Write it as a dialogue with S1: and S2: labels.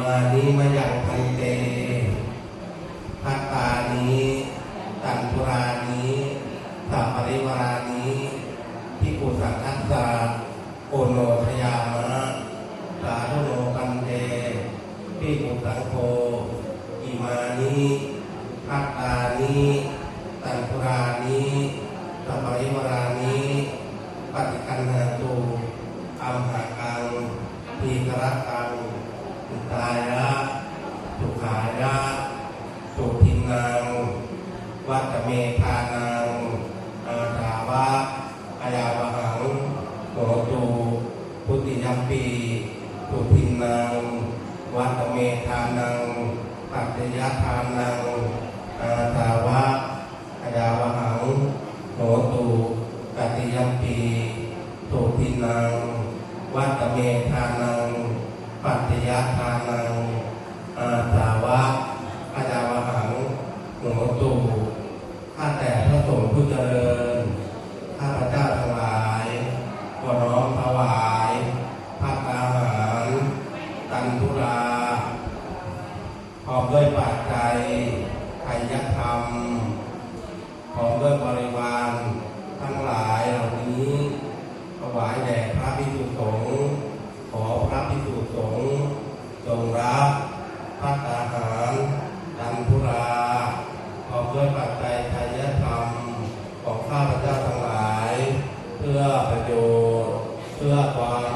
S1: มานิมะยังพันเตภัตตานิตันตุรานิสัพปริวารานิภิกขุสังฆัสสะโอโนทยามะสาธุโนกันเตภิกขุสังโฆอิมานิภัตตานิตันตุรานิสัพปริวารานิปฏิคันหาตุอัมหากังทีฆรกังสุตายะสุขายะสุทินังวัตเมธานังอาถาวะอายาวหังโหตุพุทธิยัมปีสุทินังวัตเมธานังปัจจยทานังอาถาวะอายาวหังโหตุปัจจยัมปีสุทินังวัตเมธานังปัจจยทานังอาถาวะอายาวหังโหตุข้าแต่พระสงฆ์ผู้เจริญข้าพเจ้าทั้งหลายขอน้อมถวายภัตตาหารตันตุราพร้อมด้วยปัจจัยไทยธรรมพร้อมด้วยบริวารทั้งหลายเหล่านี้ถวายแด่พระภิกษุสงฆ์ขอพระภิกษุสงฆ์จงรับภัตตาหารตันตุราพร้อมด้วยปัจจัยไทยธรรมของข้าพเจ้าทั้งหลายเพื่อประโยชน์เพื่อความ